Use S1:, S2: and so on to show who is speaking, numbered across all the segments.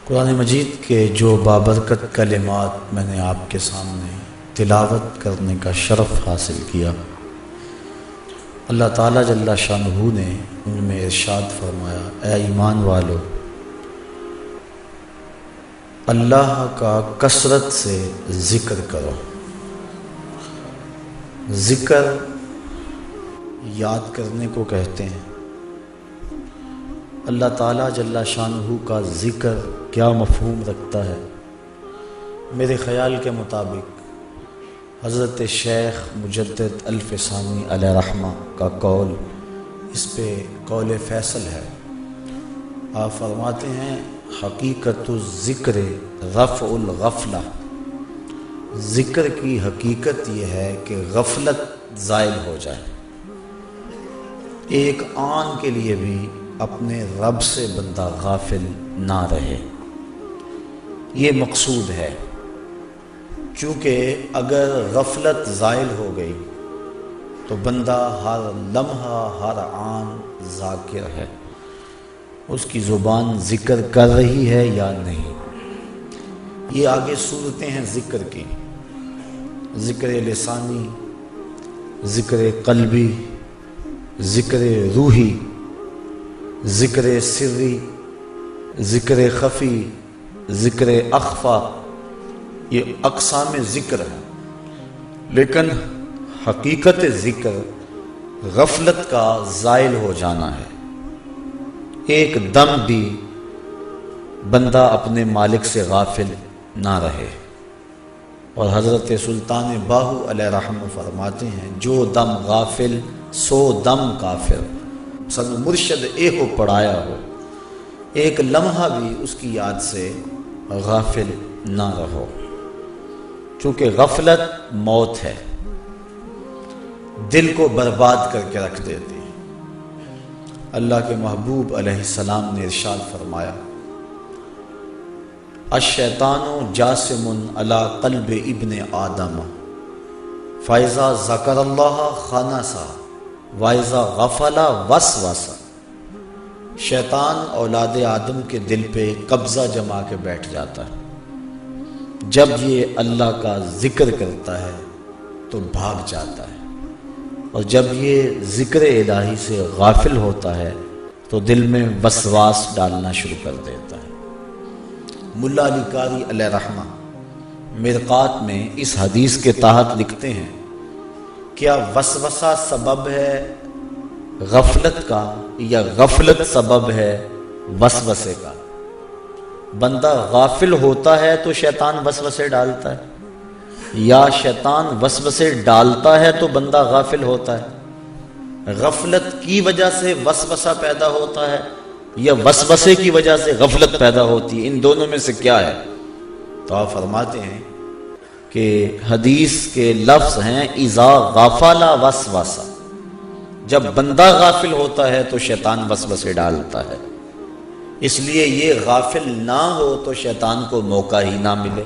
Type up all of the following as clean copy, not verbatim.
S1: قرآن مجید کے جو بابرکت کلمات میں نے آپ کے سامنے تلاوت کرنے کا شرف حاصل کیا، اللہ تعالیٰ جل شانہ نے ان میں ارشاد فرمایا، اے ایمان والو، اللہ کا کثرت سے ذکر کرو۔ ذکر یاد کرنے کو کہتے ہیں۔ اللہ تعالیٰ جل شانہ کا ذکر کیا مفہوم رکھتا ہے؟ میرے خیال کے مطابق حضرت شیخ مجدد الفسانی علیہ رحمہ کا قول اس پہ قول فیصل ہے۔ آپ فرماتے ہیں، حقیقت الذکر رفع الغفلہ، ذکر کی حقیقت یہ ہے کہ غفلت زائل ہو جائے، ایک آن کے لیے بھی اپنے رب سے بندہ غافل نہ رہے، یہ مقصود ہے۔ چونکہ اگر غفلت زائل ہو گئی تو بندہ ہر لمحہ ہر آن ذاکر ہے، اس کی زبان ذکر کر رہی ہے یا نہیں۔ یہ آگے صورتیں ہیں ذکر کی، ذکر لسانی، ذکر قلبی، ذکر روحی، ذکر سری، ذکر خفی، ذکر اخفا، یہ اقسام ذکر ہے۔ لیکن حقیقت ذکر غفلت کا زائل ہو جانا ہے، ایک دم بھی بندہ اپنے مالک سے غافل نہ رہے۔ اور حضرت سلطان باہو علیہ رحمہ فرماتے ہیں، جو دم غافل سو دم کافر، سن مرشد اے ہو پڑھایا ہو، ایک لمحہ بھی اس کی یاد سے غافل نہ رہو، چونکہ غفلت موت ہے، دل کو برباد کر کے رکھ دیتی ہے۔ اللہ کے محبوب علیہ السلام نے ارشاد فرمایا، الشیطان جاسم علی قلب ابن آدم فاذا ذکر اللہ خنسا واذا غفل وسوسا۔ شیطان اولاد آدم کے دل پہ قبضہ جما کے بیٹھ جاتا ہے، جب یہ اللہ کا ذکر کرتا ہے تو بھاگ جاتا ہے، اور جب یہ ذکر الہی سے غافل ہوتا ہے تو دل میں وسواس ڈالنا شروع کر دیتا ہے۔ ملا علی قاری علیہ رحمہ مرقات میں اس حدیث کے تحت لکھتے ہیں، کیا وسوسہ سبب ہے غفلت کا یا غفلت سبب ہے وسوسے کا؟ بندہ غافل ہوتا ہے تو شیطان وسوسے ڈالتا ہے، یا شیطان وسوسے ڈالتا ہے تو بندہ غافل ہوتا ہے؟ غفلت کی وجہ سے وسوسہ پیدا ہوتا ہے یا وسوسے کی وجہ سے غفلت پیدا ہوتی ہے؟ ان دونوں میں سے کیا ہے؟ تو آپ فرماتے ہیں کہ حدیث کے لفظ ہیں، اذا غفل وسوسہ، جب بندہ غافل ہوتا ہے تو شیطان وسوسے ڈالتا ہے، اس لیے یہ غافل نہ ہو تو شیطان کو موقع ہی نہ ملے۔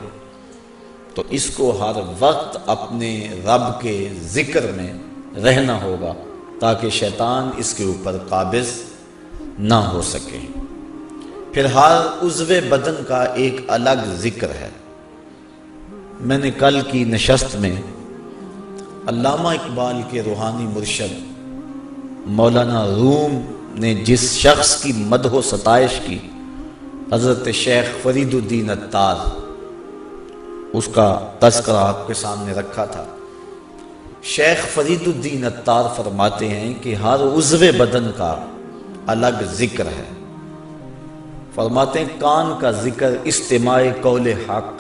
S1: تو اس کو ہر وقت اپنے رب کے ذکر میں رہنا ہوگا تاکہ شیطان اس کے اوپر قابض نہ ہو سکے۔ پھر ہر عضو بدن کا ایک الگ ذکر ہے۔ میں نے کل کی نشست میں علامہ اقبال کے روحانی مرشد مولانا روم نے جس شخص کی مدح و ستائش کی، حضرت شیخ فرید الدین عطار، اس کا تذکرہ آپ کے سامنے رکھا تھا۔ شیخ فرید الدین عطار فرماتے ہیں کہ ہر عضو بدن کا الگ ذکر ہے۔ فرماتے ہیں، کان کا ذکر استماع قول حق،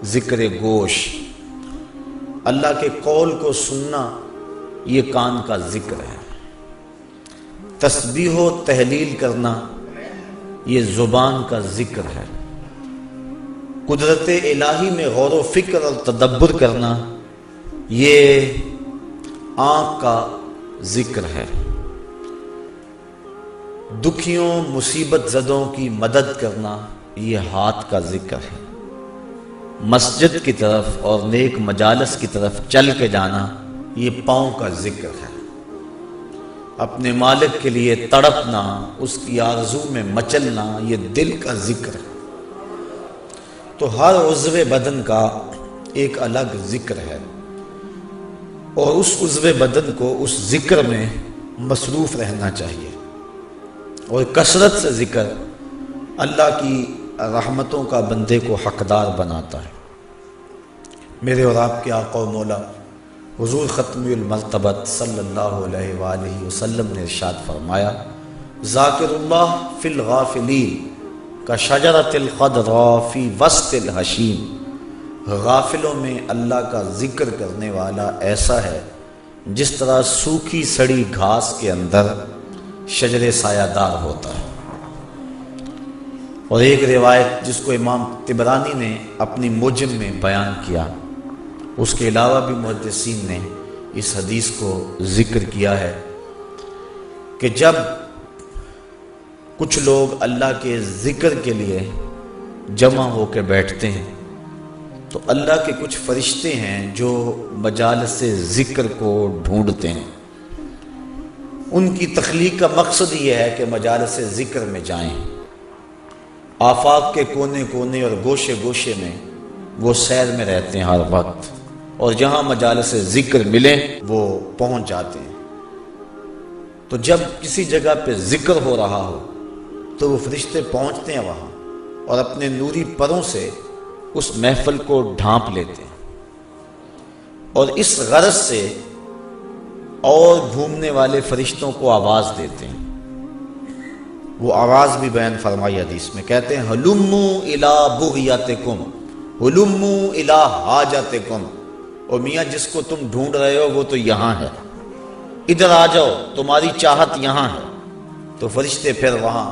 S1: ذکر گوش، اللہ کے قول کو سننا، یہ کان کا ذکر ہے۔ تسبیح و تحلیل کرنا، یہ زبان کا ذکر ہے۔ قدرت الہی میں غور و فکر اور تدبر کرنا، یہ آنکھ کا ذکر ہے۔ دکھیوں مصیبت زدوں کی مدد کرنا، یہ ہاتھ کا ذکر ہے۔ مسجد کی طرف اور نیک مجالس کی طرف چل کے جانا، یہ پاؤں کا ذکر ہے۔ اپنے مالک کے لیے تڑپنا، اس کی آرزو میں مچلنا، یہ دل کا ذکر ہے۔ تو ہر عضو بدن کا ایک الگ ذکر ہے، اور اس عضو بدن کو اس ذکر میں مصروف رہنا چاہیے، اور کثرت سے ذکر اللہ کی رحمتوں کا بندے کو حقدار بناتا ہے۔ میرے اور آپ کے آقا و مولا حضور ختم المرتبت صلی اللہ علیہ وآلہ وسلم نے ارشاد فرمایا، ذاکر اللہ فی الغافلین کا شجرۃ الخضراء فی وسط الحشیم، غافلوں میں اللہ کا ذکر کرنے والا ایسا ہے جس طرح سوکھی سڑی گھاس کے اندر شجر سایہ دار ہوتا ہے۔ اور ایک روایت جس کو امام طبرانی نے اپنی موجم میں بیان کیا، اس کے علاوہ بھی محدثین نے اس حدیث کو ذکر کیا ہے کہ جب کچھ لوگ اللہ کے ذکر کے لیے جمع ہو کے بیٹھتے ہیں تو اللہ کے کچھ فرشتے ہیں جو مجالس ذکر کو ڈھونڈتے ہیں۔ ان کی تخلیق کا مقصد یہ ہے کہ مجالس ذکر میں جائیں، آفاق کے کونے کونے اور گوشے گوشے میں وہ سیر میں رہتے ہیں ہر وقت، اور جہاں مجالس ذکر ملیں وہ پہنچ جاتے ہیں۔ تو جب کسی جگہ پہ ذکر ہو رہا ہو تو وہ فرشتے پہنچتے ہیں وہاں اور اپنے نوری پروں سے اس محفل کو ڈھانپ لیتے ہیں، اور اس غرض سے اور گھومنے والے فرشتوں کو آواز دیتے ہیں۔ وہ آواز بھی بیان فرمائی حدیث میں، کہتے ہیں ہلموا الی بغیتکم، ہلموا الی حاجتکم، اور میاں جس کو تم ڈھونڈ رہے ہو وہ تو یہاں ہے، ادھر آ جاؤ، تمہاری چاہت یہاں ہے۔ تو فرشتے پھر وہاں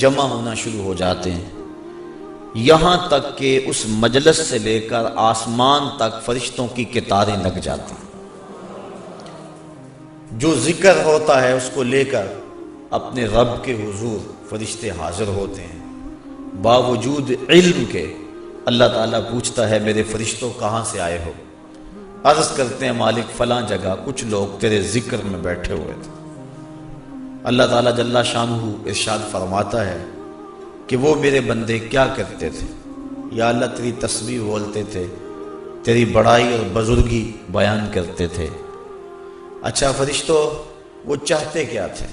S1: جمع ہونا شروع ہو جاتے ہیں، یہاں تک کہ اس مجلس سے لے کر آسمان تک فرشتوں کی قطاریں لگ جاتی ہیں۔ جو ذکر ہوتا ہے اس کو لے کر اپنے رب کے حضور فرشتے حاضر ہوتے ہیں، باوجود علم کے اللہ تعالیٰ پوچھتا ہے میرے فرشتوں کہاں سے آئے ہو؟ عرض کرتے ہیں مالک فلاں جگہ کچھ لوگ تیرے ذکر میں بیٹھے ہوئے تھے۔ اللہ تعالیٰ جل شانہ ارشاد فرماتا ہے کہ وہ میرے بندے کیا کرتے تھے؟ یا اللہ تیری تسبیح بولتے تھے، تیری بڑائی اور بزرگی بیان کرتے تھے۔ اچھا فرشتوں وہ چاہتے کیا تھے؟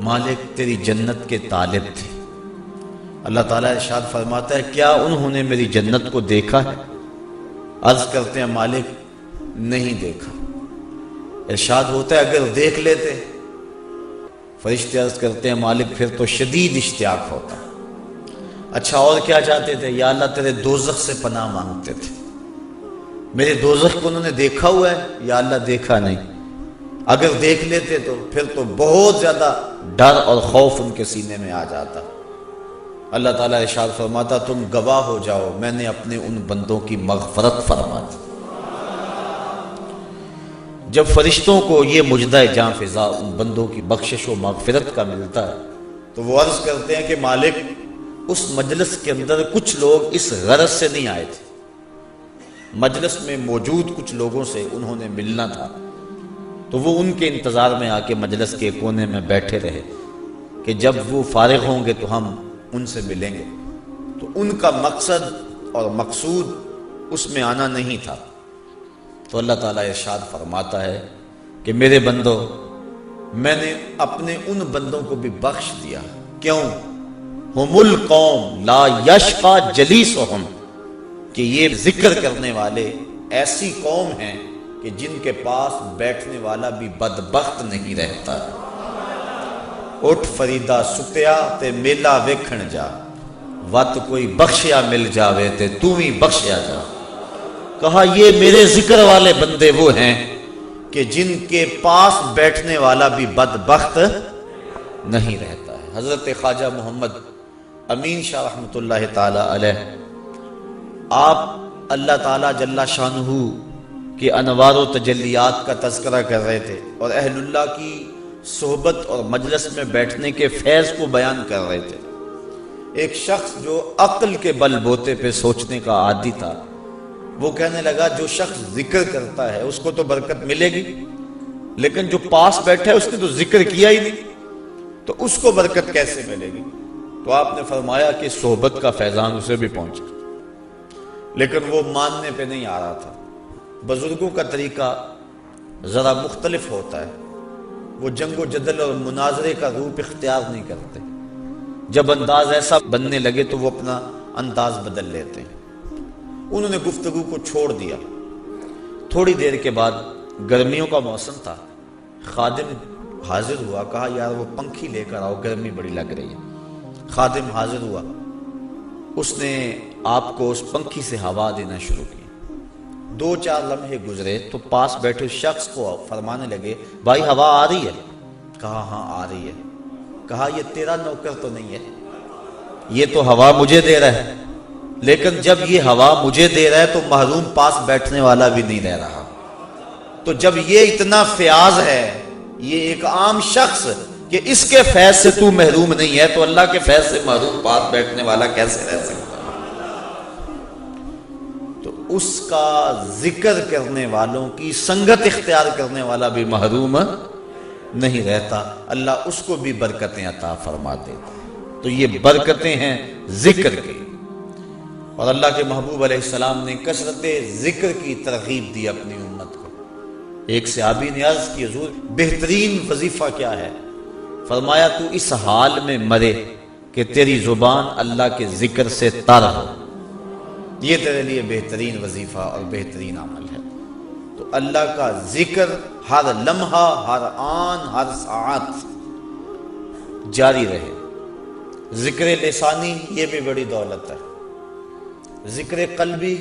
S1: مالک تیری جنت کے طالب تھے۔ اللہ تعالیٰ ارشاد فرماتا ہے کیا انہوں نے میری جنت کو دیکھا ہے؟ عرض کرتے ہیں مالک نہیں دیکھا۔ ارشاد ہوتا ہے اگر دیکھ لیتے؟ فرشتے عرض کرتے ہیں مالک پھر تو شدید اشتیاق ہوتا۔ اچھا اور کیا چاہتے تھے؟ یا اللہ تیرے دوزخ سے پناہ مانگتے تھے، میرے دوزخ کو انہوں نے دیکھا ہوا ہے؟ یا اللہ دیکھا نہیں۔ اگر دیکھ لیتے تو پھر تو بہت زیادہ ڈر اور خوف ان کے سینے میں آ جاتا۔ اللہ تعالیٰ ارشاد فرماتا تم گواہ ہو جاؤ میں نے اپنے ان بندوں کی مغفرت فرما دی۔ جب فرشتوں کو یہ مجدہ جاں فضا ان بندوں کی بخشش و مغفرت کا ملتا ہے تو وہ عرض کرتے ہیں کہ مالک اس مجلس کے اندر کچھ لوگ اس غرض سے نہیں آئے تھے، مجلس میں موجود کچھ لوگوں سے انہوں نے ملنا تھا، تو وہ ان کے انتظار میں آ کے مجلس کے کونے میں بیٹھے رہے کہ جب وہ فارغ ہوں گے تو ہم ان سے ملیں گے۔ تو ان کا مقصد اور مقصود اس میں آنا نہیں تھا۔ تو اللہ تعالیٰ ارشاد فرماتا ہے کہ میرے بندوں میں نے اپنے ان بندوں کو بھی بخش دیا۔ کیوں؟ ہم القوم لا یشقی جلیسہم، کہ یہ ذکر کرنے والے ایسی قوم ہیں کہ جن کے پاس بیٹھنے والا بھی بدبخت نہیں رہتا۔ اٹھ فریدا ستیا تے میلا ویکھن جا، وت کوئی بخشیا مل جاوے تے تو ہی بخشیا جا۔ کہا یہ میرے ذکر والے بندے وہ ہیں کہ جن کے پاس بیٹھنے والا بھی بدبخت نہیں رہتا ہے۔ حضرت خواجہ محمد امین شاہ رحمۃ اللہ تعالی علیہ، آپ اللہ تعالیٰ جل شانہ کہ انوار و تجلیات کا تذکرہ کر رہے تھے اور اہل اللہ کی صحبت اور مجلس میں بیٹھنے کے فیض کو بیان کر رہے تھے۔ ایک شخص جو عقل کے بل بوتے پہ سوچنے کا عادی تھا وہ کہنے لگا جو شخص ذکر کرتا ہے اس کو تو برکت ملے گی، لیکن جو پاس بیٹھا ہے اس نے تو ذکر کیا ہی نہیں، تو اس کو برکت کیسے ملے گی؟ تو آپ نے فرمایا کہ صحبت کا فیضان اسے بھی پہنچا۔ لیکن وہ ماننے پہ نہیں آ رہا تھا۔ بزرگوں کا طریقہ ذرا مختلف ہوتا ہے، وہ جنگ و جدل اور مناظرے کا روپ اختیار نہیں کرتے، جب انداز ایسا بننے لگے تو وہ اپنا انداز بدل لیتے ہیں۔ انہوں نے گفتگو کو چھوڑ دیا۔ تھوڑی دیر کے بعد گرمیوں کا موسم تھا، خادم حاضر ہوا، کہا یار وہ پنکھی لے کر آؤ، گرمی بڑی لگ رہی ہے۔ خادم حاضر ہوا، اس نے آپ کو اس پنکھی سے ہوا دینا شروع کی۔ 2-4 لمحے گزرے تو پاس بیٹھے شخص کو فرمانے لگے بھائی ہوا آ رہی ہے؟ کہا ہاں آ رہی ہے۔ کہا یہ تیرا نوکر تو نہیں ہے، یہ تو ہوا مجھے دے رہا ہے، لیکن جب یہ ہوا مجھے دے رہا ہے تو محروم پاس بیٹھنے والا بھی نہیں رہ رہا۔ تو جب یہ اتنا فیاض ہے، یہ ایک عام شخص کہ اس کے فیض سے تو محروم نہیں ہے، تو اللہ کے فیض سے محروم پاس بیٹھنے والا کیسے رہ سکتا؟ تو اس کا ذکر کرنے والوں کی سنگت اختیار کرنے والا بھی محروم نہیں رہتا، اللہ اس کو بھی برکتیں عطا فرما دیتا۔ تو یہ برکتیں ہیں ذکر کی، اور اللہ کے محبوب علیہ السلام نے کثرت ذکر کی ترغیب دی اپنی امت کو۔ ایک صحابی نے عرض کی حضور بہترین وظیفہ کیا ہے؟ فرمایا تو اس حال میں مرے کہ تیری زبان اللہ کے ذکر سے تر ہو، یہ تیرے لیے بہترین وظیفہ اور بہترین عمل ہے۔ تو اللہ کا ذکر ہر لمحہ، ہر آن، ہر ساعت جاری رہے۔ ذکر لسانی یہ بھی بڑی دولت ہے، ذکر قلبی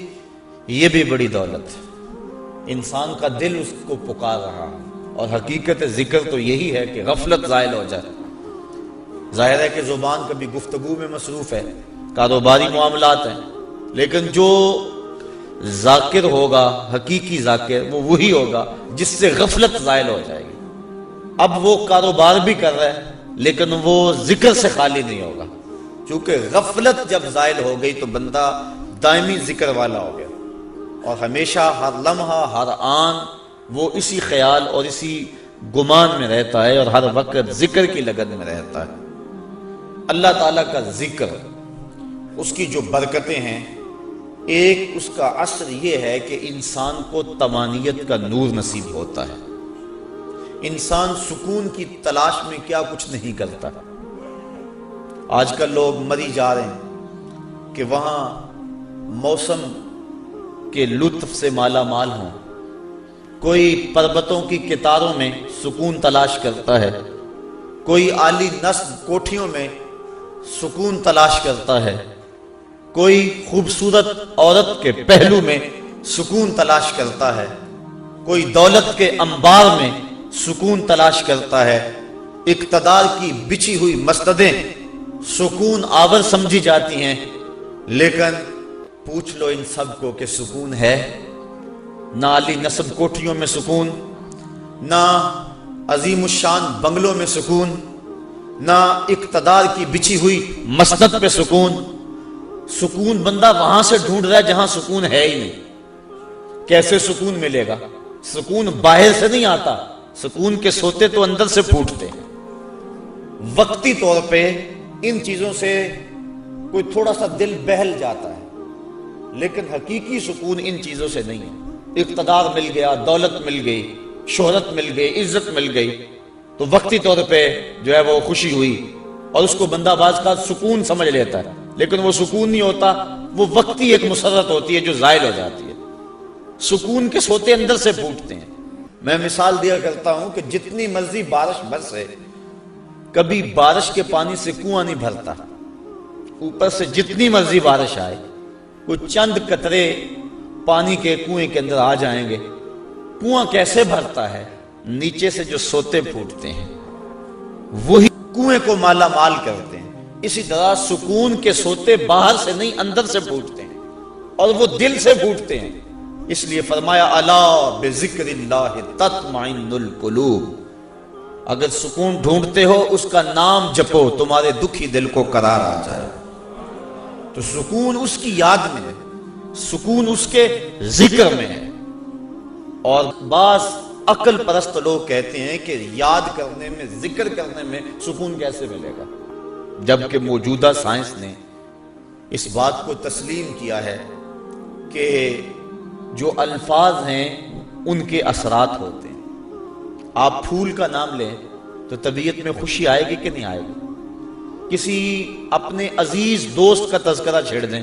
S1: یہ بھی بڑی دولت ہے۔ انسان کا دل اس کو پکار رہا، اور حقیقت ذکر تو یہی ہے کہ غفلت زائل ہو جائے۔ ظاہر ہے کہ زبان کبھی گفتگو میں مصروف ہے، کاروباری معاملات ہیں، لیکن جو ذاکر ہوگا، حقیقی ذاکر، وہ وہی ہوگا جس سے غفلت زائل ہو جائے گی۔ اب وہ کاروبار بھی کر رہا ہے لیکن وہ ذکر سے خالی نہیں ہوگا، چونکہ غفلت جب زائل ہو گئی تو بندہ دائمی ذکر والا ہو گیا، اور ہمیشہ ہر لمحہ، ہر آن وہ اسی خیال اور اسی گمان میں رہتا ہے، اور ہر وقت ذکر کی لگن میں رہتا ہے۔ اللہ تعالیٰ کا ذکر، اس کی جو برکتیں ہیں، ایک اس کا اثر یہ ہے کہ انسان کو طمانینت کا نور نصیب ہوتا ہے۔ انسان سکون کی تلاش میں کیا کچھ نہیں کرتا۔ آج کل لوگ مری جا رہے ہیں کہ وہاں موسم کے لطف سے مالا مال ہوں، کوئی پربتوں کی کتاروں میں سکون تلاش کرتا ہے، کوئی عالی نصب کوٹھیوں میں سکون تلاش کرتا ہے، کوئی خوبصورت عورت کے پہلو میں سکون تلاش کرتا ہے، کوئی دولت کے انبار میں سکون تلاش کرتا ہے، اقتدار کی بچھی ہوئی مسندیں سکون آور سمجھی جاتی ہیں، لیکن پوچھ لو ان سب کو کہ سکون ہے؟ نہ عالی نصب کوٹھیوں میں سکون، نہ عظیم الشان بنگلوں میں سکون، نہ اقتدار کی بچھی ہوئی مسند پہ سکون۔ سکون بندہ وہاں سے ڈھونڈ رہا ہے جہاں سکون ہے ہی نہیں۔ کیسے سکون ملے گا؟ سکون باہر سے نہیں آتا، سکون کے سوتے تو اندر سے پھوٹتے ہیں۔ وقتی طور پہ ان چیزوں سے کوئی تھوڑا سا دل بہل جاتا ہے، لیکن حقیقی سکون ان چیزوں سے نہیں ہے۔ اقتدار مل گیا، دولت مل گئی، شہرت مل گئی، عزت مل گئی، تو وقتی طور پہ جو ہے وہ خوشی ہوئی، اور اس کو بندہ بعض کا سکون سمجھ لیتا ہے، لیکن وہ سکون نہیں ہوتا، وہ وقتی ایک مسرت ہوتی ہے جو زائل ہو جاتی ہے۔ سکون کے سوتے اندر سے پھوٹتے ہیں۔ میں مثال دیا کرتا ہوں کہ جتنی مرضی بارش برسے، کبھی بارش کے پانی سے کنواں نہیں بھرتا۔ اوپر سے جتنی مرضی بارش آئے، کچھ چند قطرے پانی کے کنویں کے اندر آ جائیں گے۔ کنواں کیسے بھرتا ہے؟ نیچے سے جو سوتے پھوٹتے ہیں وہی کنویں کو مالا مال کرتے ہیں۔ اسی طرح سکون کے سوتے باہر سے نہیں اندر سے پھوٹتے ہیں، اور وہ دل سے پھوٹتے ہیں۔ اس لیے فرمایا الا بذکر اللہ تطمئن القلوب، اگر سکون ڈھونڈتے ہو اس کا نام جپو، تمہارے دکھی دل کو قرار آ جائے۔ تو سکون اس کی یاد میں ہے، سکون اس کے ذکر میں ہے۔ اور بعض عقل پرست لوگ کہتے ہیں کہ یاد کرنے میں، ذکر کرنے میں سکون کیسے ملے گا، جبکہ موجودہ سائنس نے اس بات کو تسلیم کیا ہے کہ جو الفاظ ہیں ان کے اثرات ہوتے ہیں. آپ پھول کا نام لیں تو طبیعت میں خوشی آئے گی کہ نہیں آئے گی؟ کسی اپنے عزیز دوست کا تذکرہ چھیڑ دیں،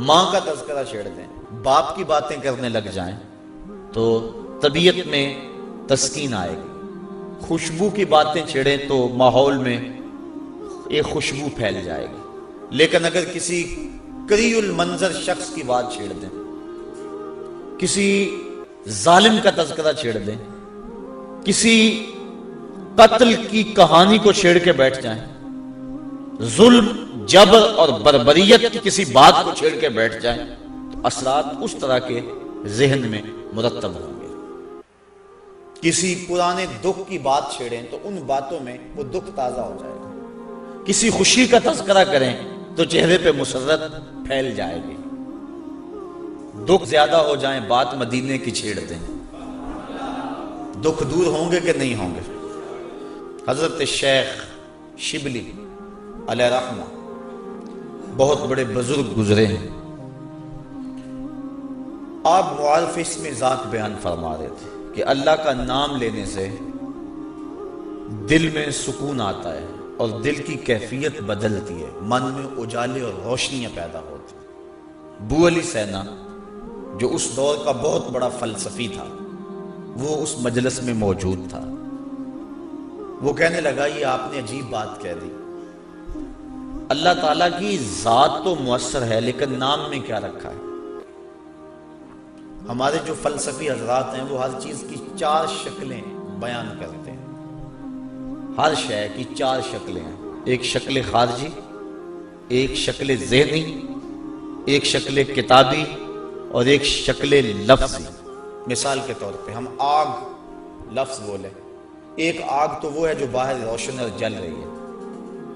S1: ماں کا تذکرہ چھیڑ دیں، باپ کی باتیں کرنے لگ جائیں تو طبیعت میں تسکین آئے گی. خوشبو کی باتیں چھیڑیں تو ماحول میں ایک خوشبو پھیل جائے گی. لیکن اگر کسی کریہ المنظر شخص کی بات چھیڑ دیں، کسی ظالم کا تذکرہ چھیڑ دیں، کسی قتل کی کہانی کو چھیڑ کے بیٹھ جائیں، ظلم، جبر اور بربریت کی کسی بات کو چھیڑ کے بیٹھ جائیں تو اثرات اس طرح کے ذہن میں مرتب ہوں گے. کسی پرانے دکھ کی بات چھیڑیں تو ان باتوں میں وہ دکھ تازہ ہو جائے گا. کسی خوشی کا تذکرہ کریں تو چہرے پہ مسرت پھیل جائے گی. دکھ زیادہ ہو جائیں بات مدینے کی چھیڑ دیں، دکھ دور ہوں گے کہ نہیں ہوں گے؟ حضرت شیخ شبلی علیہ رحمہ بہت بڑے بزرگ گزرے ہیں. آپ معارف اسم ذات بیان فرما رہے تھے کہ اللہ کا نام لینے سے دل میں سکون آتا ہے اور دل کی کیفیت بدلتی ہے، من میں اجالے اور روشنیاں پیدا ہوتی ہیں. ابو علی سینا جو اس دور کا بہت بڑا فلسفی تھا وہ اس مجلس میں موجود تھا. وہ کہنے لگا یہ آپ نے عجیب بات کہہ دی، اللہ تعالیٰ کی ذات تو مؤثر ہے لیکن نام میں کیا رکھا ہے؟ ہمارے جو فلسفی حضرات ہیں وہ ہر چیز کی 4 شکلیں بیان کرتے ہیں. ہر شے کی 4 شکلیں ہیں، ایک شکل خارجی، ایک شکل ذہنی، ایک شکل کتابی اور ایک شکل لفظی. مثال کے طور پہ ہم آگ لفظ بولیں، ایک آگ تو وہ ہے جو باہر روشن اور جل رہی ہے،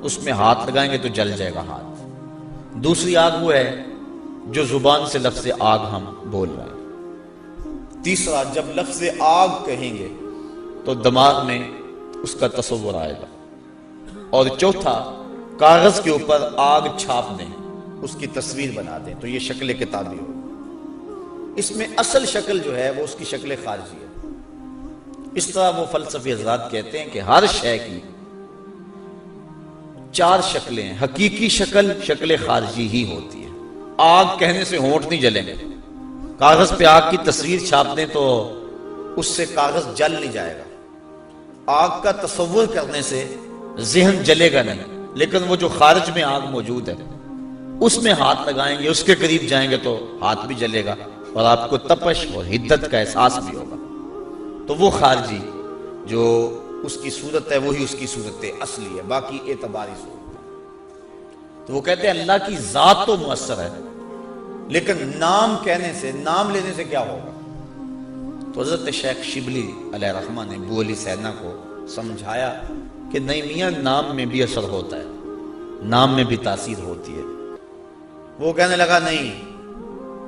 S1: اس میں ہاتھ لگائیں گے تو جل جائے گا ہاتھ. دوسری آگ وہ ہے جو زبان سے لفظ آگ ہم بول رہے ہیں. تیسرا جب لفظ آگ کہیں گے تو دماغ میں اس کا تصور آئے گا. اور چوتھا کاغذ کے اوپر آگ چھاپ دیں، اس کی تصویر بنا دیں تو یہ شکل کتابی ہو. اس میں اصل شکل جو ہے وہ اس کی شکل خارجی ہے. اس طرح وہ فلسفی حضرات کہتے ہیں کہ ہر شے کی 4 شکلیں ہیں. حقیقی شکل شکل خارجی ہی ہوتی ہے. آگ کہنے سے ہونٹ نہیں جلیں گے، کاغذ پہ آگ کی تصویر چھاپ دیں تو اس سے کاغذ جل نہیں جائے گا. آگ کا تصور کرنے سے ذہن جلے گا نہیں، لیکن وہ جو خارج میں آگ موجود ہے اس میں ہاتھ لگائیں گے، اس کے قریب جائیں گے تو ہاتھ بھی جلے گا اور آپ کو تپش اور حدت کا احساس بھی ہوگا. تو وہ خارجی جو اس کی صورت ہے وہی اس کی صورت اصلی ہے، باقی اعتباری صورت ہے. تو وہ کہتے ہیں اللہ کی ذات تو مؤثر ہے لیکن نام کہنے سے، نام لینے سے کیا ہوگا؟ تو حضرت شیخ شبلی علیہ رحمہ نے ابو علی سینا کو سمجھایا کہ نہیں میاں، نام میں بھی اثر ہوتا ہے، نام میں بھی تاثیر ہوتی ہے. وہ کہنے لگا نہیں،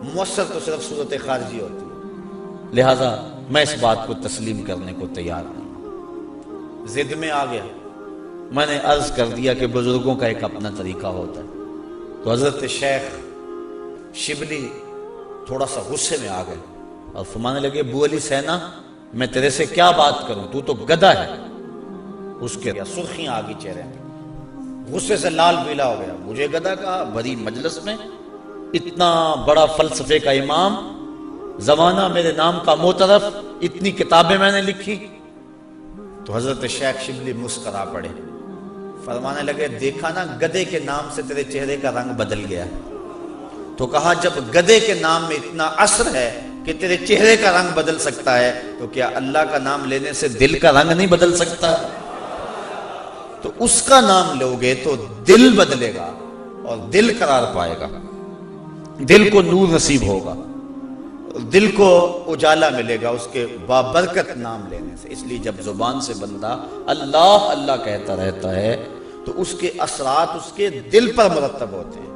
S1: مؤثر تو صرف صورت خارجی ہوتی ہے، لہٰذا میں اس بات کو تسلیم کرنے کو تیار نہیں. ضد میں آ گیا. میں نے عرض کر دیا کہ بزرگوں کا ایک اپنا طریقہ ہوتا ہے. تو حضرت شیخ شبلی تھوڑا سا غصے میں آ گئے اور فرمانے لگے ابو علی سینا میں تیرے سے کیا بات کروں، تو تو گدھا ہے. اس کے سرخیاں آ گئی چہرے پہ، غصے سے لال پیلا ہو گیا. مجھے گدھا کہا بھری مجلس میں، اتنا بڑا فلسفے کا امام، زمانہ میرے نام کا معترف، اتنی کتابیں میں نے لکھی. تو حضرت شیخ شبلی مسکرا پڑے، فرمانے لگے دیکھا نا گدھے کے نام سے تیرے چہرے کا رنگ بدل گیا. تو کہا جب گدھے کے نام میں اتنا اثر ہے کہ تیرے چہرے کا رنگ بدل سکتا ہے تو کیا اللہ کا نام لینے سے دل کا رنگ نہیں بدل سکتا؟ تو اس کا نام لوگے تو دل بدلے گا اور دل قرار پائے گا، دل کو نور نصیب ہوگا، دل کو اجالا ملے گا اس کے بابرکت نام لینے سے. اس لیے جب زبان سے بندہ اللہ اللہ کہتا رہتا ہے تو اس کے اثرات اس کے دل پر مرتب ہوتے ہیں،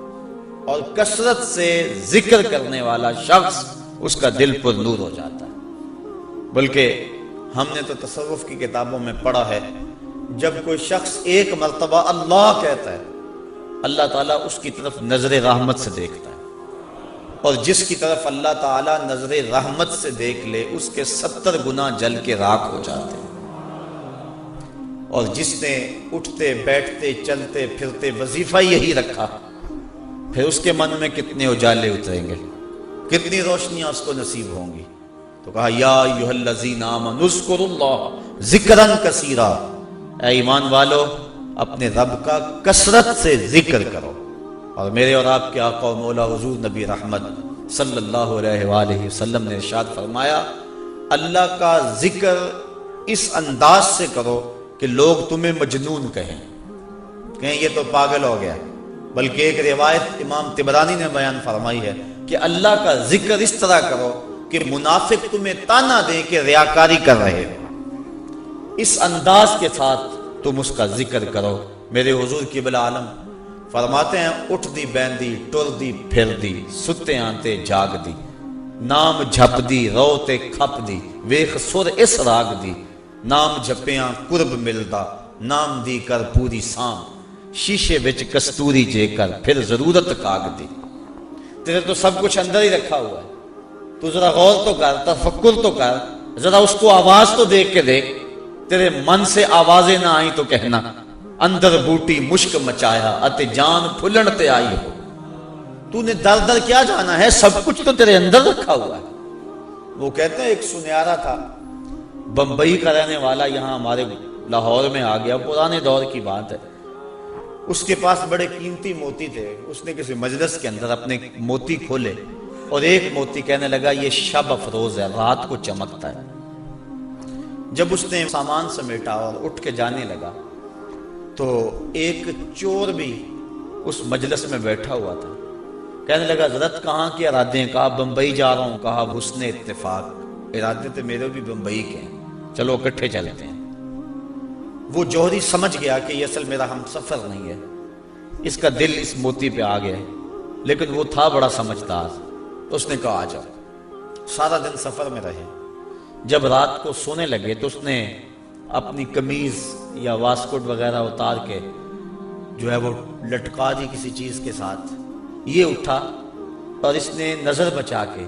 S1: اور کثرت سے ذکر کرنے والا شخص اس کا دل پر نور ہو جاتا ہے. بلکہ ہم نے تو تصوف کی کتابوں میں پڑھا ہے جب کوئی شخص ایک مرتبہ اللہ کہتا ہے اللہ تعالیٰ اس کی طرف نظر رحمت سے دیکھتا ہے. اور جس کی طرف اللہ تعالیٰ نظر رحمت سے دیکھ لے اس کے 70 گنا جل کے راکھ ہو جاتے ہیں۔ اور جس نے اٹھتے بیٹھتے چلتے پھرتے وظیفہ یہی رکھا، پھر اس کے من میں کتنے اجالے اتریں گے، کتنی روشنیاں اس کو نصیب ہوں گی۔ تو کہا یا ایھا الذین آمنوا اذکروا اللہ ذکرا کثیرا، اے ایمان والو اپنے رب کا کثرت سے ذکر کرو۔ اور میرے اور آپ کے آقا و مولا حضور نبی رحمت صلی اللہ علیہ وآلہ وسلم نے ارشاد فرمایا، اللہ کا ذکر اس انداز سے کرو کہ لوگ تمہیں مجنون کہیں یہ تو پاگل ہو گیا۔ بلکہ ایک روایت امام طبرانی نے بیان فرمائی ہے کہ اللہ کا ذکر اس طرح کرو کہ منافق تمہیں تانا دیں کہ ریاکاری کر رہے ہو، اس انداز کے ساتھ تم اس کا ذکر کرو۔ میرے حضور قبلہ عالم فرماتے ہیں، اٹھ دی بیندی ٹر دی پھر دی، ستے آنتے جاگ دی، نام جھپ دی رو تے کھپ دی، ویخ سر اس راگ دی، نام جھپیاں قرب ملدا، نام دی کر پوری سام، شیشے وچ کستوری جے کر پھر ضرورت کاغ دی۔ تیرے تو سب کچھ اندر ہی رکھا ہوا ہے، تو ذرا غور تو کر، تفکر تو کر، ذرا اس کو آواز تو دیکھ کے دیکھ۔ تیرے من سے آوازیں نہ آئیں تو کہنا اندر بوٹی مشک مچایا اتے جان پھلن تے آئی ہو۔ تو نے در در کیا جانا ہے، سب کچھ تو تیرے اندر رکھا ہوا ہے۔ وہ کہتے ہیں ایک سنیارا تھا، بمبئی کا رہنے والا، یہاں ہمارے لاہور میں آ گیا، پرانے دور کی بات ہے۔ اس کے پاس بڑے قیمتی موتی تھے، اس نے کسی مجلس کے اندر اپنے موتی کھولے اور ایک موتی کہنے لگا یہ شب افروز ہے، رات کو چمکتا ہے۔ جب اس نے سامان سمیٹا اور اٹھ کے جانے لگا تو ایک چور بھی اس مجلس میں بیٹھا ہوا تھا، کہنے لگا حضرت کہاں کے ارادے ہیں؟ کہا بمبئی جا رہا ہوں۔ کہا حسن اتفاق، ارادے تو میرے بھی بمبئی کے ہیں، چلو اکٹھے چلتے ہیں۔ وہ جوہری سمجھ گیا کہ یہ اصل میرا ہم سفر نہیں ہے، اس کا دل اس موتی پہ آ گیا ہے، لیکن وہ تھا بڑا سمجھدار، تو اس نے کہا آ جاؤ۔ سارا دن سفر میں رہے، جب رات کو سونے لگے تو اس نے اپنی قمیض یا واسکٹ وغیرہ اتار کے جو ہے وہ لٹکا دی کسی چیز کے ساتھ۔ یہ اٹھا اور اس نے نظر بچا کے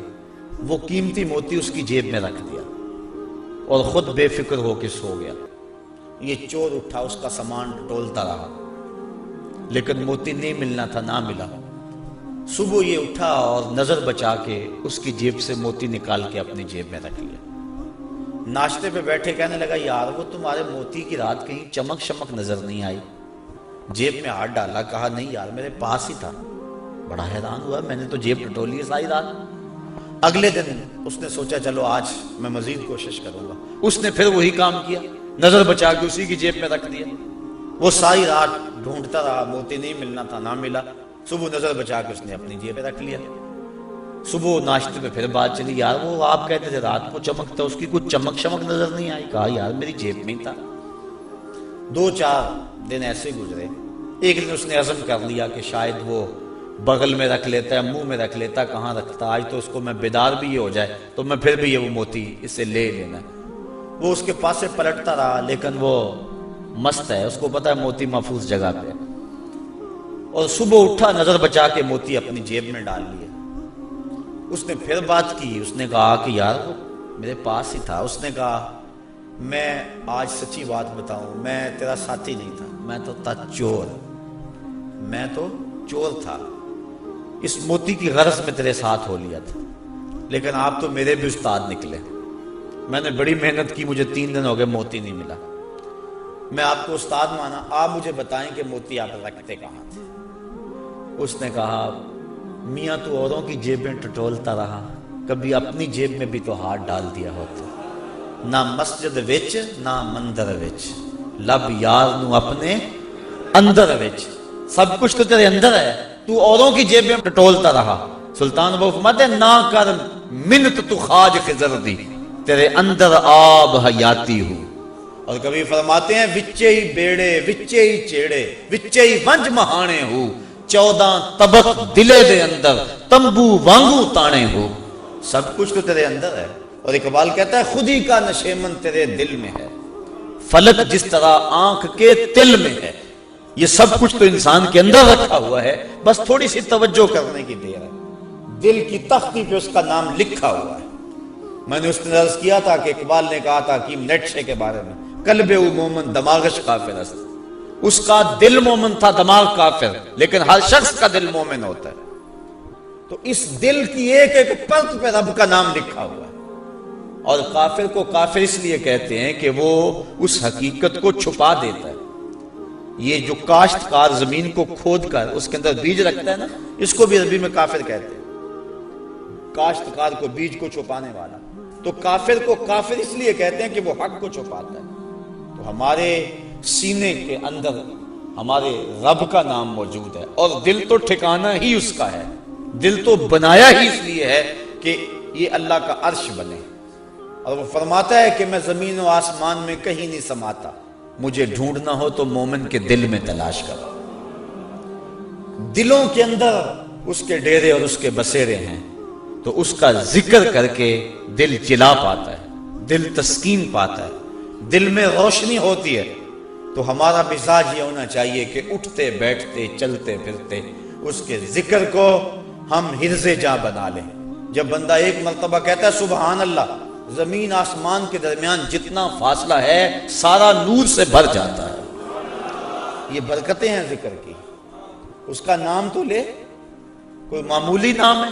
S1: وہ قیمتی موتی اس کی جیب میں رکھ دیا اور خود بے فکر ہو کے سو گیا۔ یہ چور اٹھا، اس کا سامان ٹولتا رہا، لیکن موتی نہیں ملنا تھا، نہ ملا۔ صبح یہ اٹھا اور نظر بچا کے اس کی جیب سے موتی نکال کے اپنی جیب میں رکھ لیا۔ ناشتے پہ بیٹھے کہنے لگا یار وہ تمہارے موتی کی رات کہیں چمک شمک نظر نہیں آئی؟ جیب میں ہاتھ ڈالا، کہا نہیں یار میرے پاس ہی تھا۔ بڑا حیران ہوا، میں نے تو جیب ٹٹولی ہے ساری رات۔ اگلے دن اس نے سوچا چلو آج میں مزید کوشش کروں گا۔ اس نے پھر وہی کام کیا، نظر بچا کے اسی کی جیب میں رکھ دیا۔ وہ ساری رات ڈھونڈتا رہا، موتی نہیں ملنا تھا، نہ ملا۔ صبح نظر بچا کے اس نے اپنی جیب میں رکھ لیا۔ صبح ناشتے پہ پھر بات چلی، یار وہ آپ کہتے تھے رات کو چمکتا، اس کی کچھ چمک شمک نظر نہیں آئی۔ کہا یار میری جیب میں ہی تھا۔ 2-4 دن ایسے گزرے۔ ایک دن اس نے عزم کر لیا کہ شاید وہ بغل میں رکھ لیتا ہے، منہ میں رکھ لیتا، کہاں رکھتا، آج تو اس کو میں بیدار بھی یہ ہو جائے تو میں پھر بھی یہ وہ موتی اسے لے لینا۔ وہ اس کے پاس سے پلٹتا رہا، لیکن وہ مست ہے، اس کو پتا ہے موتی محفوظ جگہ پہ۔ اور صبح اٹھا، نظر بچا کے موتی اپنی جیب میں ڈال لیے۔ اس نے پھر بات کی، اس نے کہا کہ یار وہ میرے پاس ہی تھا۔ اس نے کہا میں آج سچی بات بتاؤں، میں تیرا ساتھی نہیں تھا، میں تو تھا چور، میں تو چور تھا، اس موتی کی غرض میں تیرے ساتھ ہو لیا تھا، لیکن آپ تو میرے بھی استاد نکلے۔ میں نے بڑی محنت کی، مجھے 3 دن ہو گئے موتی نہیں ملا، میں آپ کو استاد مانا، آپ مجھے بتائیں کہ موتی آپ رکھتے کہاں تھے؟ اس نے کہا میاں تو اوروں کی جیبیں ٹٹولتا رہا، کبھی اپنی جیب میں بھی تو ہاتھ ڈال دیا ہوتا، نہ مسجد وچ نہ مندر وچ، لب یار نو اپنے اندر وچ، سب کچھ تو تیرے اندر ہے، تو اوروں کی جیبیں ٹٹولتا رہا۔ سلطان وہ فرماتے نہ کر منت تو خواج خضر دی، تیرے اندر آب حیاتی ہو۔ اور کبھی فرماتے ہیں وچے ہی بیڑے وچے ہی چیڑے وچے ہی ونج مہانے ہو، 14 طبق دلے دے اندر تمبو وانگو تانے ہو، سب کچھ تو تیرے اندر ہے۔ اور اقبال کہتا ہے خودی کا نشیمن تیرے دل میں ہے، فلک جس طرح آنکھ کے تل میں ہے۔ یہ سب کچھ تو انسان کے اندر رکھا ہوا ہے، بس تھوڑی سی توجہ کرنے کی دیر ہے۔ دل کی تختی پہ اس کا نام لکھا ہوا ہے۔ میں نے اس نے عرض کیا تھا کہ اقبال نے کہا تھا حکیم نیٹشے کے بارے میں، قلب او مومن دماغش کافر است، اس کا دل مومن تھا دماغ کافر، لیکن ہر شخص کا دل مومن ہوتا ہے۔ تو اس دل کی ایک ایک پرت پہ رب کا نام لکھا ہوا ہے۔ اور کافر کو کافر اس لیے کہتے ہیں کہ وہ اس حقیقت کو چھپا دیتا ہے۔ یہ جو کاشتکار زمین کو کھود کر اس کے اندر بیج رکھتا ہے نا، اس کو بھی عربی میں کافر کہتے ہیں، کاشتکار کو بیج کو چھپانے والا۔ تو کافر کو کافر اس لیے کہتے ہیں کہ وہ حق کو چھپاتا ہے۔ تو ہمارے سینے کے اندر ہمارے رب کا نام موجود ہے، اور دل تو ٹھکانہ ہی اس کا ہے، دل تو بنایا ہی اس لیے ہے کہ یہ اللہ کا عرش بنے۔ اور وہ فرماتا ہے کہ میں زمین و آسمان میں کہیں نہیں سماتا، مجھے ڈھونڈنا ہو تو مومن کے دل میں تلاش کرو۔ دلوں کے اندر اس کے ڈیرے اور اس کے بسیرے ہیں، تو اس کا ذکر کر کے دل جلا پاتا ہے، دل تسکین پاتا ہے، دل میں روشنی ہوتی ہے۔ تو ہمارا مزاج یہ ہونا چاہیے کہ اٹھتے بیٹھتے چلتے پھرتے اس کے ذکر کو ہم حرز جاں بنا لیں۔ جب بندہ ایک مرتبہ کہتا ہے سبحان اللہ، زمین آسمان کے درمیان جتنا فاصلہ ہے سارا نور سے بھر جاتا ہے۔ یہ برکتیں ہیں ذکر کی۔ اس کا نام تو لے، کوئی معمولی نام ہے؟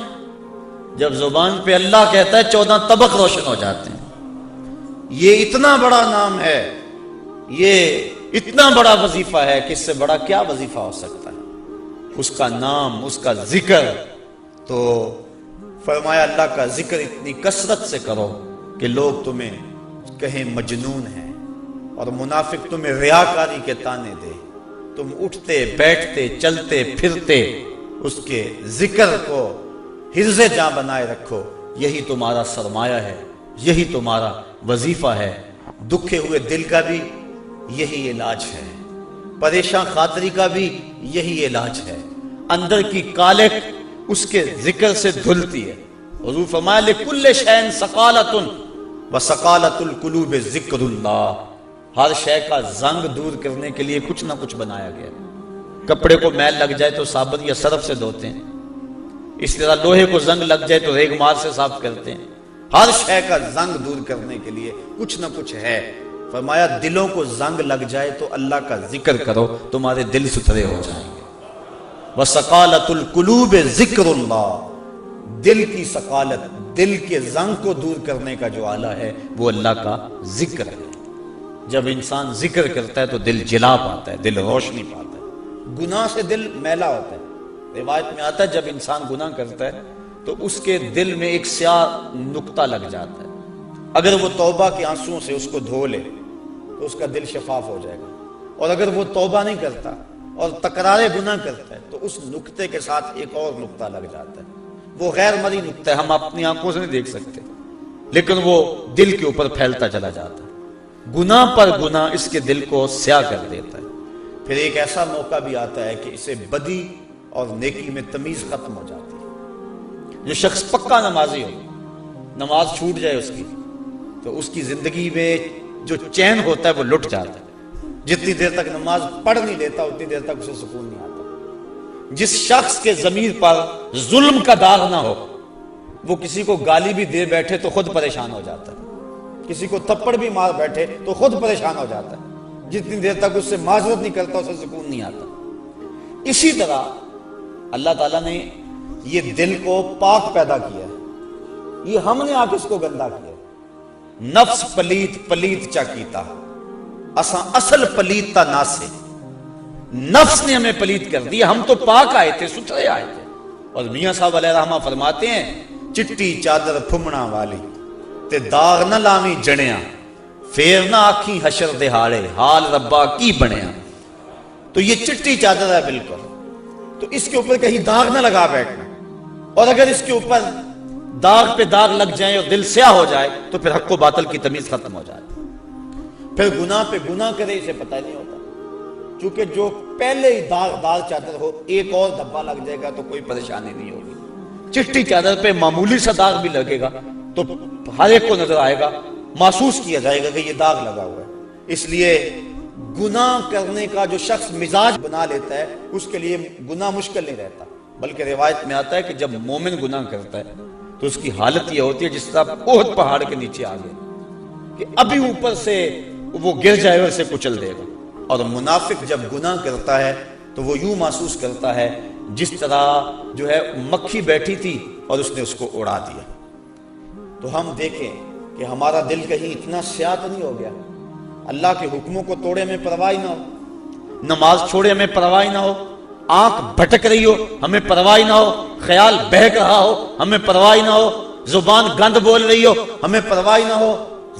S1: جب زبان پہ اللہ کہتا ہے 14 طبق روشن ہو جاتے ہیں۔ یہ اتنا بڑا نام ہے، یہ اتنا بڑا وظیفہ ہے کہ اس سے بڑا کیا وظیفہ ہو سکتا ہے؟ اس کا نام، اس کا ذکر۔ تو فرمایا اللہ کا ذکر اتنی کثرت سے کرو کہ لوگ تمہیں کہیں مجنون ہیں، اور منافق تمہیں ریاکاری کے تانے دے۔ تم اٹھتے بیٹھتے چلتے پھرتے اس کے ذکر کو حرز جاں بنائے رکھو، یہی تمہارا سرمایہ ہے، یہی تمہارا وظیفہ ہے۔ دکھے ہوئے دل کا بھی یہی علاج ہے، پریشان خاطری کا بھی یہی علاج ہے۔ اندر کی کالک اس کے ذکر سے دھلتی ہے۔ حضور فرمایا لکل شیء سقالۃ وسقالۃ القلوب ذکر اللہ۔ ہر شے کا زنگ دور کرنے کے لیے کچھ نہ کچھ بنایا گیا۔ کپڑے کو میل لگ جائے تو صابن یا سرف سے دھوتے ہیں، اس طرح لوہے کو زنگ لگ جائے تو ریگ مار سے صاف کرتے ہیں۔ ہر شے کا زنگ دور کرنے کے لیے کچھ نہ کچھ ہے۔ فرمایا دلوں کو زنگ لگ جائے تو اللہ کا ذکر کرو، تمہارے دل ستھرے ہو جائیں گے۔ وَسَقَالَةُ الْقُلُوبِ ذِكْرُ اللَّهِ، دل کی سقالت، دل کے زنگ کو دور کرنے کا جو آلہ ہے وہ اللہ کا ذکر ہے۔ جب انسان ذکر کرتا ہے تو دل جلا پاتا ہے، دل روشنی پاتا ہے۔ گناہ سے دل میلا ہوتا ہے۔ روایت میں آتا ہے جب انسان گناہ کرتا ہے تو اس کے دل میں ایک سیاہ نقطہ لگ جاتا ہے، اگر وہ توبہ کے آنسوؤں سے اس کو دھو لے تو اس کا دل شفاف ہو جائے گا، اور اگر وہ توبہ نہیں کرتا اور تکرارے گناہ کرتا ہے تو اس نقطے کے ساتھ ایک اور نقطہ لگ جاتا ہے۔ وہ غیر مرئی نقطہ ہے، ہم اپنی آنکھوں سے نہیں دیکھ سکتے، لیکن وہ دل کے اوپر پھیلتا چلا جاتا ہے۔ گناہ پر گناہ اس کے دل کو سیاہ کر دیتا ہے۔ پھر ایک ایسا موقع بھی آتا ہے کہ اسے بدی اور نیکی میں تمیز ختم ہو جاتی ہے۔ جو شخص پکا نمازی ہو، نماز چھوٹ جائے اس کی تو اس کی زندگی میں جو چین ہوتا ہے وہ لٹ جاتا ہے۔ جتنی دیر تک نماز پڑھ نہیں لیتا اتنی دیر تک اسے سکون نہیں آتا۔ جس شخص کے ضمیر پر ظلم کا داغ نہ ہو، وہ کسی کو گالی بھی دے بیٹھے تو خود پریشان ہو جاتا ہے، کسی کو تھپڑ بھی مار بیٹھے تو خود پریشان ہو جاتا ہے۔ جتنی دیر تک اس سے معذرت نہیں کرتا اسے سکون نہیں آتا۔ اسی طرح اللہ تعالیٰ نے یہ دل کو پاک پیدا کیا ہے، یہ ہم نے آ کے اس کو گندا کیا ہے۔ نفس پلیت پلیت چا کیتا اساں اصل پلیت تا ناسے، نفس نے ہمیں پلیت کر دیا، ہم تو پاک آئے تھے، ستھرے آئے تھے۔ اور میاں صاحب علیہ رحمہ فرماتے ہیں چٹی چادر پھمنا والی تے داغ نہ لاویں جڑیاں، پھر نہ آکھیں حشر دہاڑے حال ربا کی بنیا۔ تو یہ چٹی چادر ہے بالکل، تو اس کے اوپر کہیں داغ نہ لگا بیٹھنا، اور اگر اس کے اوپر داغ پہ داغ لگ جائیں اور دل سیاہ ہو جائے تو پھر حق و باطل کی تمیز ختم ہو جائے۔ پھر گناہ پہ گناہ کرے اسے پتہ نہیں ہوتا، چونکہ جو پہلے ہی داغ چادر ہو ایک اور دھبا لگ جائے گا تو کوئی پریشانی نہیں ہوگی۔ چٹی چادر پہ معمولی سا داغ بھی لگے گا تو ہر ایک کو نظر آئے گا، محسوس کیا جائے گا کہ یہ داغ لگا ہوا ہے۔ اس لیے گناہ کرنے کا جو شخص مزاج بنا لیتا ہے اس کے لیے گناہ مشکل نہیں رہتا۔ بلکہ روایت میں آتا ہے کہ جب مومن گناہ کرتا ہے تو اس کی حالت یہ ہوتی ہے جس طرح احد پہاڑ کے نیچے آ گیا کہ ابھی اوپر سے وہ گر جائے اور اسے کچل دے گا. اور منافق جب گناہ کرتا ہے تو وہ یوں محسوس کرتا ہے جس طرح جو ہے مکھی بیٹھی تھی اور اس نے اس کو اڑا دیا. تو ہم دیکھیں کہ ہمارا دل کہیں اتنا سیاہ تو نہیں ہو گیا, اللہ کے حکموں کو توڑے ہمیں پرواہ نہ ہو, نماز چھوڑے ہمیں پرواہ نہ ہو, آنکھ بھٹک رہی ہو ہمیں پرواہ نہ ہو, خیال بہک رہا ہو ہمیں پرواہ نہ ہو, زبان گند بول رہی ہو ہمیں پرواہ نہ ہو,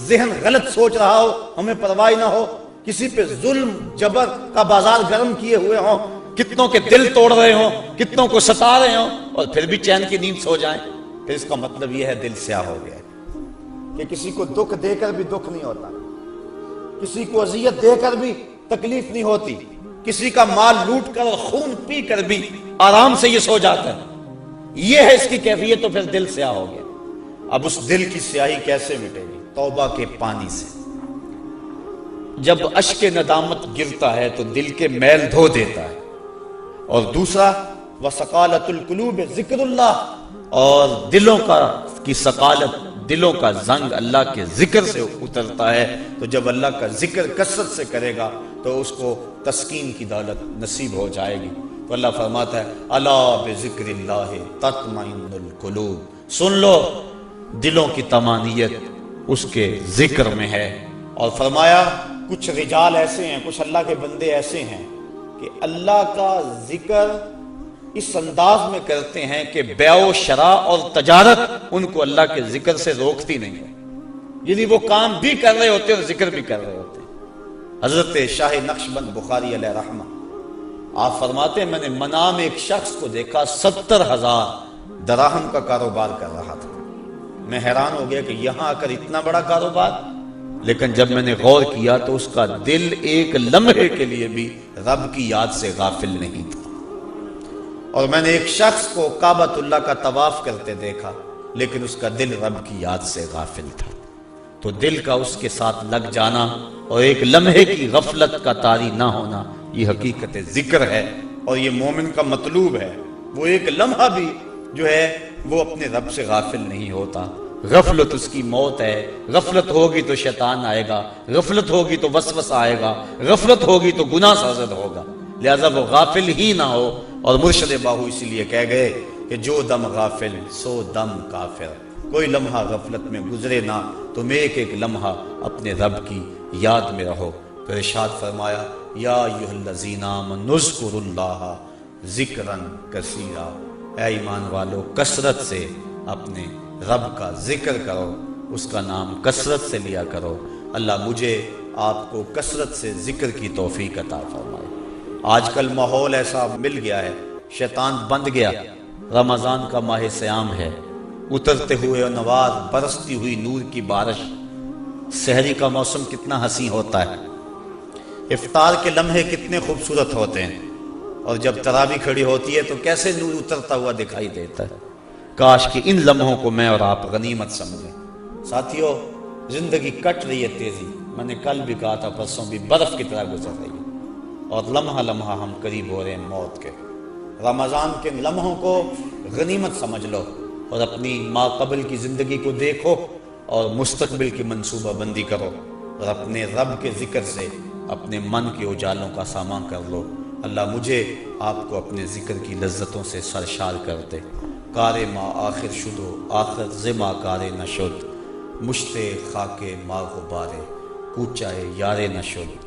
S1: ذہن غلط سوچ رہا ہو ہمیں پرواہ نہ ہو, کسی پہ ظلم جبر کا بازار گرم کیے ہوئے ہوں, کتنوں کے دل توڑ رہے ہوں, کتنوں کو ستا رہے ہوں, اور پھر بھی چین کی نیند سو جائیں, پھر اس کا مطلب یہ ہے دل سیاہ ہو گیا ہے. کہ کسی کو دکھ دے کر بھی دکھ نہیں ہوتا, کسی کو اذیت دے کر بھی تکلیف نہیں ہوتی, کسی کا مال لوٹ کر اور خون پی کر بھی آرام سے یہ سو جاتا ہے. یہ ہے اس کی کیفیت, تو پھر دل سیاہ ہو گیا. اب اس دل کی سیاہی کیسے مٹے گی؟ توبہ کے پانی سے. جب اشک ندامت گرتا ہے تو دل کے میل دھو دیتا ہے. اور دوسرا وَسَقَالَةُ الْقُلُوبِ ذکر اللہ, اور دلوں کی ثقالت, دلوں کا زنگ اللہ کے ذکر سے اترتا ہے. تو جب اللہ کا ذکر کثرت سے کرے گا تو اس کو تسکین کی دولت نصیب ہو جائے گی. تو اللہ فرماتا ہے الا بذکر اللہ تطمئن القلوب, سن لو دلوں کی طمانینت اس کے ذکر میں ہے. اور فرمایا کچھ رجال ایسے ہیں, کچھ اللہ کے بندے ایسے ہیں کہ اللہ کا ذکر اس انداز میں کرتے ہیں کہ بیع و شراء اور تجارت ان کو اللہ کے ذکر سے روکتی نہیں ہے. یعنی وہ کام بھی کر رہے ہوتے ہیں اور ذکر بھی کر رہے ہوتے ہیں. حضرت شاہ نقشبند بخاری علیہ رحمہ آپ فرماتے ہیں میں نے منام ایک شخص کو دیکھا 70,000 دراہم کا کاروبار کر رہا تھا. میں حیران ہو گیا کہ یہاں آ کر اتنا بڑا کاروبار, لیکن جب میں نے غور کیا تو اس کا دل ایک لمحے کے لیے بھی رب کی یاد سے غافل نہیں تھا. اور میں نے ایک شخص کو کعبۃ اللہ کا طواف کرتے دیکھا لیکن اس کا دل رب کی یاد سے غافل تھا. تو دل کا اس کے ساتھ لگ جانا اور ایک لمحے کی غفلت کا طاری نہ ہونا, یہ حقیقت ذکر ہے اور یہ مومن کا مطلوب ہے. وہ ایک لمحہ بھی جو ہے وہ اپنے رب سے غافل نہیں ہوتا. غفلت اس کی موت ہے. غفلت ہوگی تو شیطان آئے گا, غفلت ہوگی تو وسوسہ آئے گا, غفلت ہوگی تو گناہ سرزد ہوگا. لہذا وہ غافل ہی نہ ہو. اور مرشد باہو اسی لیے کہہ گئے کہ جو دم غافل سو دم کافر, کوئی لمحہ غفلت میں گزرے نہ, تم ایک ایک لمحہ اپنے رب کی یاد میں رہو. پھر ارشاد فرمایا یا ایھا الذین آمنوا اذکروا اللہ ذکرا کثیرا, اے ایمان والو کثرت سے اپنے رب کا ذکر کرو, اس کا نام کثرت سے لیا کرو. اللہ مجھے آپ کو کثرت سے ذکر کی توفیق عطا فرمائے. آج کل ماحول ایسا مل گیا ہے, شیطان بند گیا. رمضان کا ماہ صیام ہے, اترتے ہوئے نوار, برستی ہوئی نور کی بارش, سحری کا موسم کتنا حسین ہوتا ہے, افطار کے لمحے کتنے خوبصورت ہوتے ہیں, اور جب تراویح کھڑی ہوتی ہے تو کیسے نور اترتا ہوا دکھائی دیتا ہے. کاش کہ ان لمحوں کو میں اور آپ غنیمت سمجھیں. ساتھیو زندگی کٹ رہی ہے تیزی, میں نے کل بھی کہا تھا, پرسوں بھی, برف کی طرح گزر رہی ہے اور لمحہ لمحہ ہم قریب ہو رہے ہیں موت کے. رمضان کے لمحوں کو غنیمت سمجھ لو اور اپنی ما قبل کی زندگی کو دیکھو اور مستقبل کی منصوبہ بندی کرو, اور اپنے رب کے ذکر سے اپنے من کے اجالوں کا سامان کر لو. اللہ مجھے آپ کو اپنے ذکر کی لذتوں سے سرشار کر دے. کار ما آخر شدو آخر زما کار نشد, مشتے خاک ما غبارے کوچائے یار نشد.